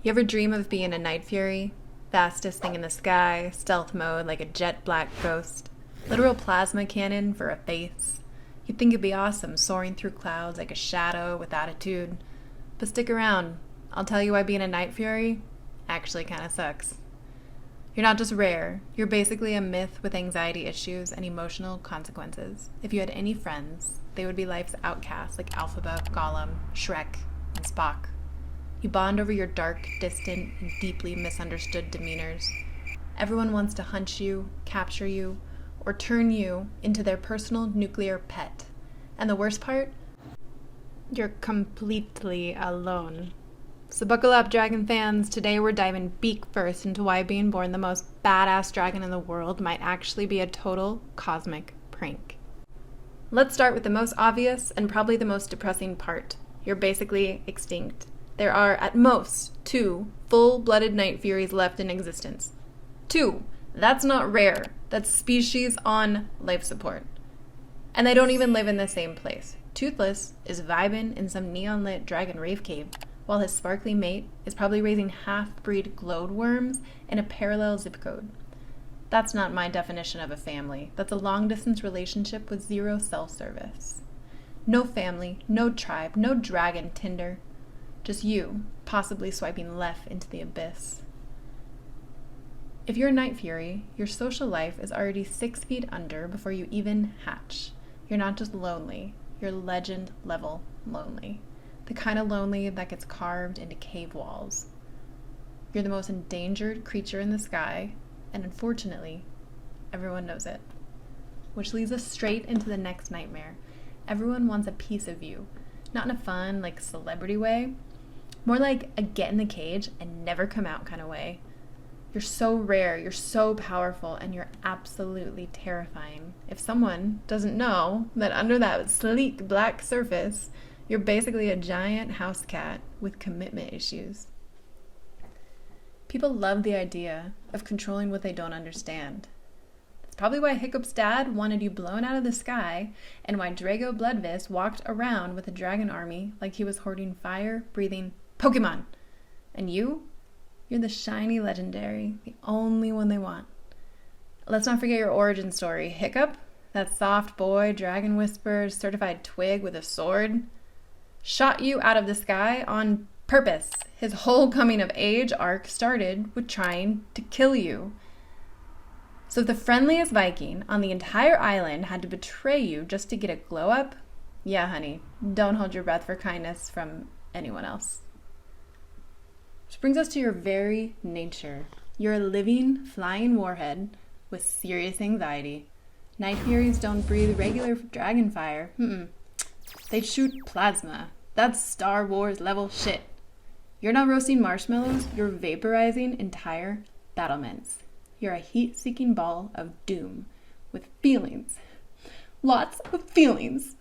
You ever dream of being a night fury? Fastest thing in the sky, stealth mode like a jet black ghost, literal plasma cannon for a face. You'd think it'd be awesome soaring through clouds like a shadow with attitude. But stick around, I'll tell you why being a night fury actually kinda sucks. You're not just rare, you're basically a myth with anxiety issues and emotional consequences. If you had any friends, they would be life's outcasts like Alphaba, Gollum, Shrek, and Spock. You bond over your dark, distant, and deeply misunderstood demeanors. Everyone wants to hunt you, capture you, or turn you into their personal nuclear pet. And the worst part? You're completely alone. So buckle up, dragon fans. Today we're diving beak first into why being born the most badass dragon in the world might actually be a total cosmic prank. Let's start with the most obvious and probably the most depressing part. You're basically extinct. There are, at most, 2 full-blooded night furies left in existence. 2. That's not rare. That's species on life support. And they don't even live in the same place. Toothless is vibing in some neon-lit dragon rave cave, while his sparkly mate is probably raising half-breed glowworms in a parallel zip code. That's not my definition of a family. That's a long-distance relationship with zero self-service. No family, no tribe, no dragon Tinder. Just you, possibly swiping left into the abyss. If you're a night fury, your social life is already 6 feet under before you even hatch. You're not just lonely, you're legend-level lonely. The kind of lonely that gets carved into cave walls. You're the most endangered creature in the sky, and unfortunately, everyone knows it. Which leads us straight into the next nightmare. Everyone wants a piece of you. Not in a fun, celebrity way. More like a get in the cage and never come out kind of way. You're so rare, you're so powerful, and you're absolutely terrifying. If someone doesn't know that under that sleek black surface, you're basically a giant house cat with commitment issues. People love the idea of controlling what they don't understand. That's probably why Hiccup's dad wanted you blown out of the sky, and why Drago Bloodvis walked around with a dragon army like he was hoarding fire-breathing Pokemon. And you're the shiny legendary, the only one they want. Let's not forget your origin story. Hiccup, that soft boy, dragon whisperer, certified twig with a sword, shot you out of the sky on purpose. His whole coming of age arc started with trying to kill you. So if the friendliest Viking on the entire island had to betray you just to get a glow up, yeah, honey, don't hold your breath for kindness from anyone else. Which brings us to your very nature. You're a living, flying warhead with serious anxiety. Night furies don't breathe regular dragon fire. They shoot plasma. That's Star Wars level shit. You're not roasting marshmallows, you're vaporizing entire battlements. You're a heat-seeking ball of doom with feelings. Lots of feelings.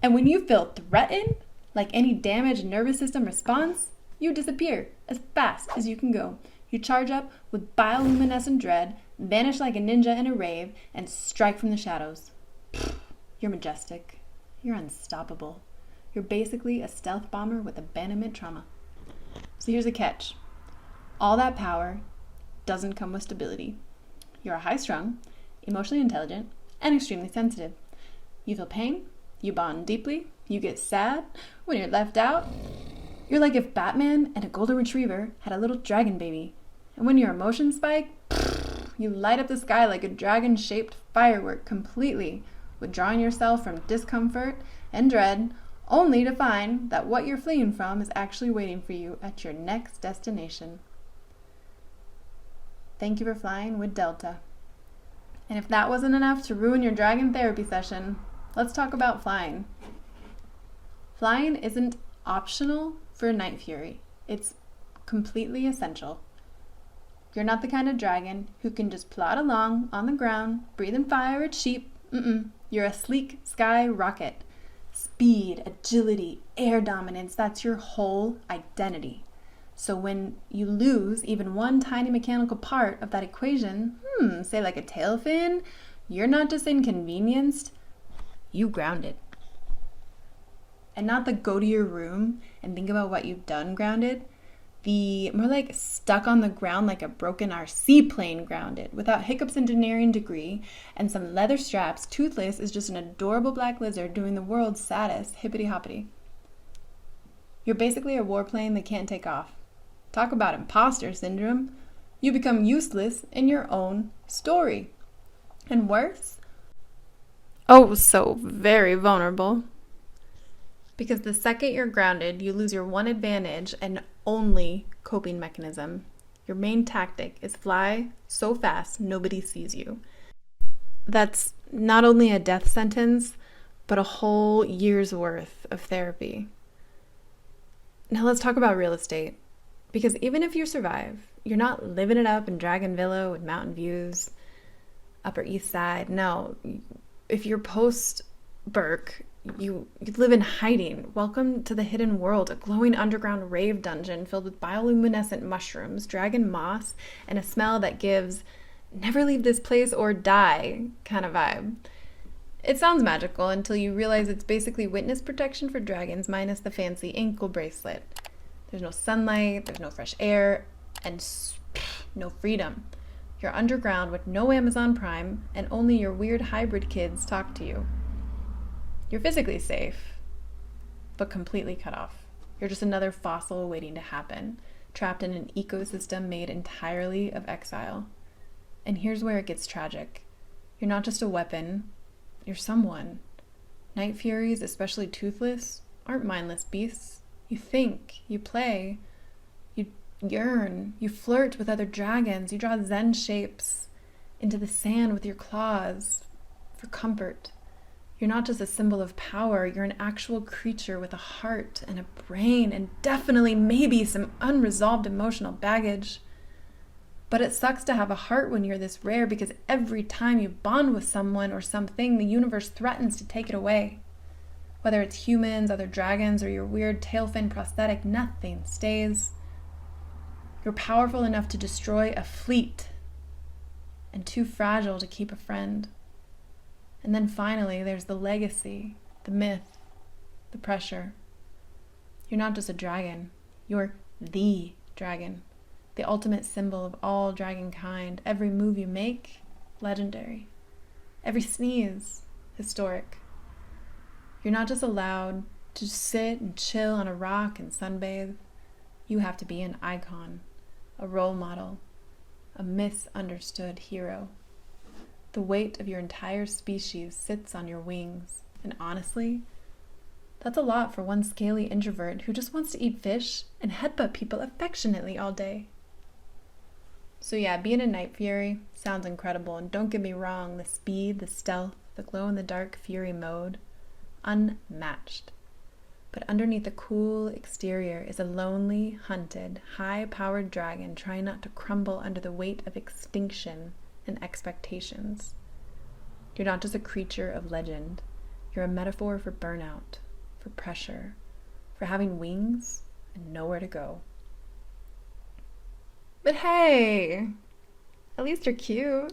And when you feel threatened, like any damaged nervous system response, you disappear as fast as you can go. You charge up with bioluminescent dread, vanish like a ninja in a rave, and strike from the shadows. You're majestic. You're unstoppable. You're basically a stealth bomber with abandonment trauma. So here's the catch. All that power doesn't come with stability. You're high-strung, emotionally intelligent, and extremely sensitive. You feel pain, you bond deeply, you get sad when you're left out. You're like if Batman and a golden retriever had a little dragon baby. And when your emotions spike, you light up the sky like a dragon-shaped firework completely, withdrawing yourself from discomfort and dread, only to find that what you're fleeing from is actually waiting for you at your next destination. Thank you for flying with Delta. And if that wasn't enough to ruin your dragon therapy session, let's talk about flying. Flying isn't optional for a night fury. It's completely essential. You're not the kind of dragon who can just plod along on the ground, breathing fire at sheep. You're a sleek sky rocket. Speed, agility, air dominance, that's your whole identity. So when you lose even one tiny mechanical part of that equation, say like a tail fin, you're not just inconvenienced, you grounded. And not the go to your room and think about what you've done grounded. more like stuck on the ground like a broken RC plane grounded. Without Hiccup's engineering degree and some leather straps, Toothless is just an adorable black lizard doing the world's saddest hippity-hoppity. You're basically a warplane that can't take off. Talk about imposter syndrome. You become useless in your own story. And worse, oh, so very vulnerable. Because the second you're grounded, you lose your one advantage and only coping mechanism. Your main tactic is fly so fast nobody sees you. That's not only a death sentence, but a whole year's worth of therapy. Now let's talk about real estate. Because even if you survive, you're not living it up in Dragon Villa with mountain views, Upper East Side. No, if you're post-Burke, you live in hiding. Welcome to the hidden world, a glowing underground rave dungeon filled with bioluminescent mushrooms, dragon moss, and a smell that gives never leave this place or die kind of vibe. It sounds magical until you realize it's basically witness protection for dragons minus the fancy ankle bracelet. There's no sunlight, there's no fresh air, and no freedom. You're underground with no Amazon Prime, and only your weird hybrid kids talk to you. You're physically safe, but completely cut off. You're just another fossil waiting to happen, trapped in an ecosystem made entirely of exile. And here's where it gets tragic. You're not just a weapon, you're someone. Night Furies, especially Toothless, aren't mindless beasts. You think, you play, you yearn, you flirt with other dragons, you draw Zen shapes into the sand with your claws for comfort. You're not just a symbol of power, you're an actual creature with a heart and a brain and definitely maybe some unresolved emotional baggage. But it sucks to have a heart when you're this rare because every time you bond with someone or something, the universe threatens to take it away. Whether it's humans, other dragons, or your weird tailfin prosthetic, nothing stays. You're powerful enough to destroy a fleet and too fragile to keep a friend. And then finally, there's the legacy, the myth, the pressure. You're not just a dragon. You're the dragon, the ultimate symbol of all dragon kind. Every move you make, legendary. Every sneeze, historic. You're not just allowed to sit and chill on a rock and sunbathe. You have to be an icon, a role model, a misunderstood hero. The weight of your entire species sits on your wings. And honestly, that's a lot for one scaly introvert who just wants to eat fish and headbutt people affectionately all day. So yeah, being a Night Fury sounds incredible. And don't get me wrong, the speed, the stealth, the glow-in-the-dark Fury mode, unmatched. But underneath the cool exterior is a lonely, hunted, high-powered dragon trying not to crumble under the weight of extinction and expectations. You're not just a creature of legend. You're a metaphor for burnout, for pressure, for having wings and nowhere to go. But hey, at least you're cute.